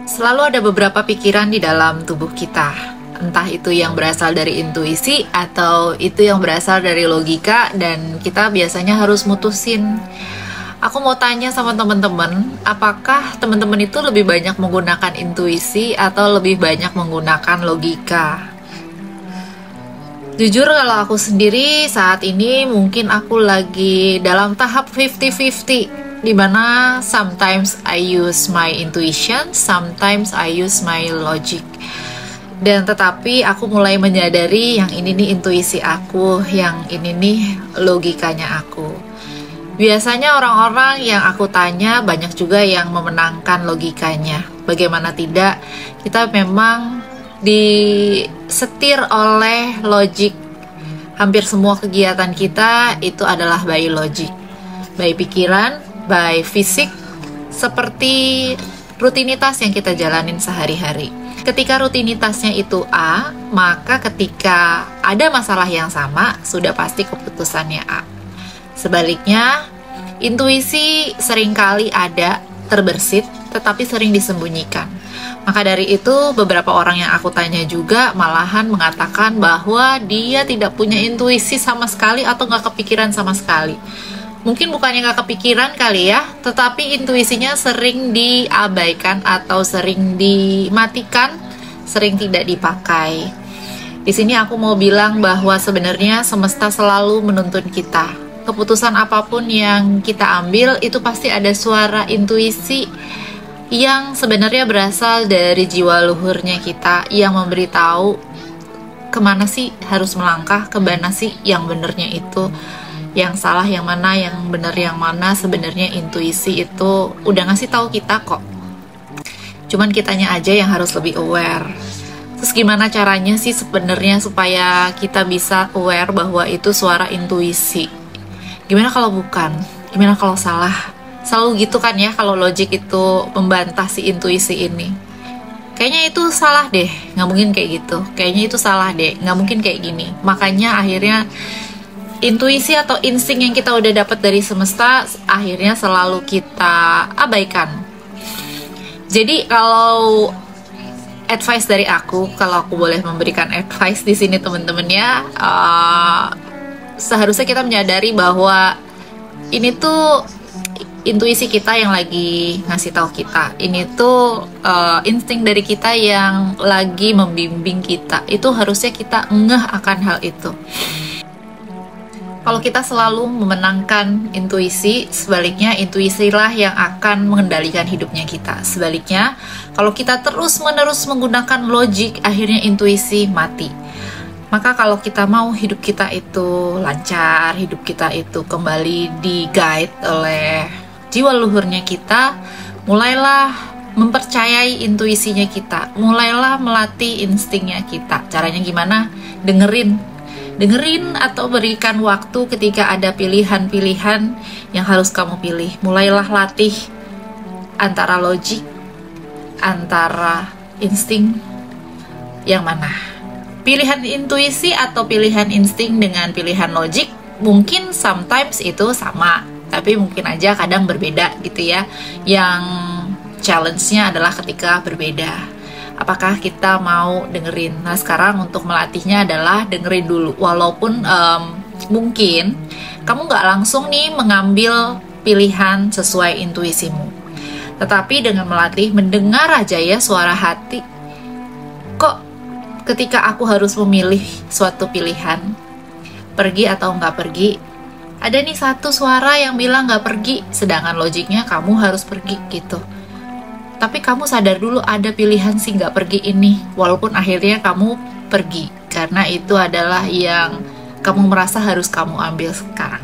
Selalu ada beberapa pikiran di dalam tubuh kita, entah itu yang berasal dari intuisi atau itu yang berasal dari logika, dan kita biasanya harus mutusin. Aku mau tanya sama teman-teman, apakah teman-teman itu lebih banyak menggunakan intuisi atau lebih banyak menggunakan logika? Jujur kalau aku sendiri saat ini mungkin aku lagi dalam tahap 50-50, dimana sometimes I use my intuition, sometimes I use my logic. Dan tetapi aku mulai menyadari yang ini nih intuisi aku, yang ini nih logikanya aku. Biasanya orang-orang yang aku tanya banyak juga yang memenangkan logikanya. Bagaimana tidak, kita memang disetir oleh logik. Hampir semua kegiatan kita itu adalah by logic, by pikiran, by fisik, seperti rutinitas yang kita jalanin sehari-hari. Ketika rutinitasnya itu A, maka ketika ada masalah yang sama, sudah pasti keputusannya A. Sebaliknya, intuisi seringkali ada, terbersit, tetapi sering disembunyikan. Maka dari itu, beberapa orang yang aku tanya juga malahan mengatakan bahwa dia tidak punya intuisi sama sekali atau nggak kepikiran sama sekali. Mungkin bukannya nggak kepikiran kali ya, tetapi intuisinya sering diabaikan atau sering dimatikan, sering tidak dipakai. Di sini aku mau bilang bahwa sebenarnya semesta selalu menuntun kita. Keputusan apapun yang kita ambil itu pasti ada suara intuisi yang sebenarnya berasal dari jiwa luhurnya kita, yang memberitahu kemana sih harus melangkah, kemana sih yang benernya itu, yang salah yang mana, yang bener yang mana. Sebenarnya intuisi itu udah ngasih tahu kita kok. Cuman kitanya aja yang harus lebih aware. Terus gimana caranya sih sebenarnya supaya kita bisa aware bahwa itu suara intuisi? Gimana kalau bukan? Gimana kalau salah? Selalu gitu kan ya, kalau logik itu membantah si intuisi ini. Kayaknya itu salah deh, nggak mungkin kayak gitu. Kayaknya itu salah deh, nggak mungkin kayak gini. Makanya akhirnya intuisi atau insting yang kita udah dapat dari semesta akhirnya selalu kita abaikan. Jadi kalau advice dari aku, kalau aku boleh memberikan advice di sini teman-teman ya, seharusnya kita menyadari bahwa ini tuh intuisi kita yang lagi ngasih tahu kita. Ini tuh insting dari kita yang lagi membimbing kita. Itu harusnya kita ngeh akan hal itu. Kalau kita selalu memenangkan intuisi, sebaliknya intuisilah yang akan mengendalikan hidupnya kita. Sebaliknya, kalau kita terus-menerus menggunakan logik, akhirnya intuisi mati. Maka kalau kita mau hidup kita itu lancar, hidup kita itu kembali di-guide oleh jiwa luhurnya kita, mulailah mempercayai intuisinya kita, mulailah melatih instingnya kita. Caranya gimana? Dengerin atau berikan waktu ketika ada pilihan-pilihan yang harus kamu pilih. Mulailah latih antara logik, antara insting, yang mana? Pilihan intuisi atau pilihan insting dengan pilihan logik mungkin sometimes itu sama, tapi mungkin aja kadang berbeda gitu ya. Yang challenge-nya adalah ketika berbeda. Apakah kita mau dengerin? Nah sekarang untuk melatihnya adalah dengerin dulu. Walaupun mungkin kamu nggak langsung nih mengambil pilihan sesuai intuisimu, tetapi dengan melatih mendengar aja ya suara hati. Kok ketika aku harus memilih suatu pilihan, pergi atau nggak pergi, ada nih satu suara yang bilang nggak pergi, sedangkan logiknya kamu harus pergi gitu. Tapi kamu sadar dulu ada pilihan sih nggak pergi ini, walaupun akhirnya kamu pergi, karena itu adalah yang kamu merasa harus kamu ambil sekarang.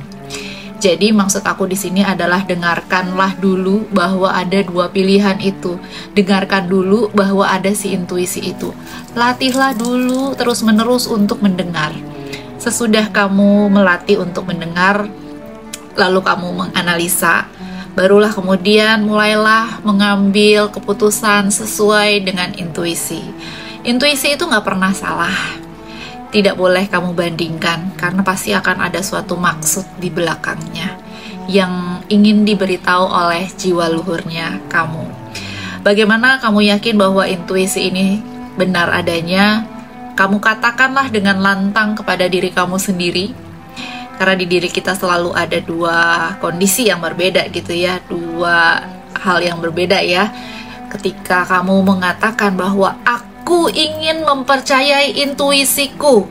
Jadi maksud aku di sini adalah dengarkanlah dulu bahwa ada dua pilihan itu. Dengarkan dulu bahwa ada si intuisi itu. Latihlah dulu terus-menerus untuk mendengar. Sesudah kamu melatih untuk mendengar, lalu kamu menganalisa, barulah kemudian mulailah mengambil keputusan sesuai dengan intuisi. Intuisi itu nggak pernah salah. Tidak boleh kamu bandingkan, karena pasti akan ada suatu maksud di belakangnya yang ingin diberitahu oleh jiwa luhurnya kamu. Bagaimana kamu yakin bahwa intuisi ini benar adanya? Kamu katakanlah dengan lantang kepada diri kamu sendiri. Karena di diri kita selalu ada dua kondisi yang berbeda gitu ya, dua hal yang berbeda ya. Ketika kamu mengatakan bahwa aku ingin mempercayai intuisiku,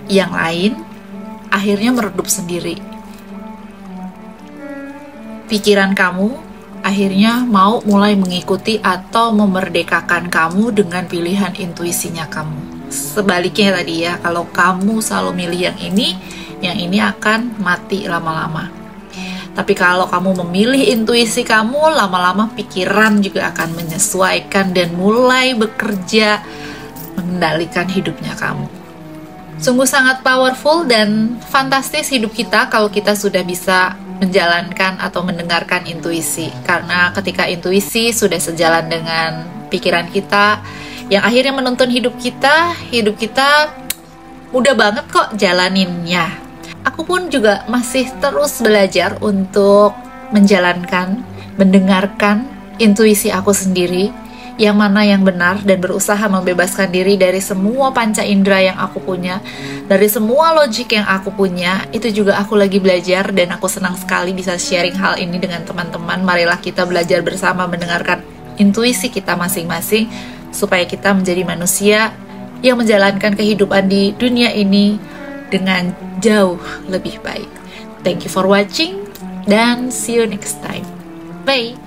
yang lain akhirnya meredup sendiri. Pikiran kamu akhirnya mau mulai mengikuti atau memerdekakan kamu dengan pilihan intuisinya kamu. Sebaliknya tadi ya, kalau kamu selalu milih yang ini akan mati lama-lama. Tapi kalau kamu memilih intuisi kamu, lama-lama pikiran juga akan menyesuaikan dan mulai bekerja mengendalikan hidupnya kamu. Sungguh sangat powerful dan fantastis hidup kita kalau kita sudah bisa menjalankan atau mendengarkan intuisi. Karena ketika intuisi sudah sejalan dengan pikiran kita, yang akhirnya menuntun hidup kita mudah banget kok jalaninnya. Aku pun juga masih terus belajar untuk menjalankan, mendengarkan intuisi aku sendiri, yang mana yang benar, dan berusaha membebaskan diri dari semua panca indera yang aku punya, dari semua logik yang aku punya. Itu juga aku lagi belajar, dan aku senang sekali bisa sharing hal ini dengan teman-teman. Marilah kita belajar bersama mendengarkan intuisi kita masing-masing, supaya kita menjadi manusia yang menjalankan kehidupan di dunia ini dengan jauh lebih baik. Thank you for watching, dan see you next time. Bye!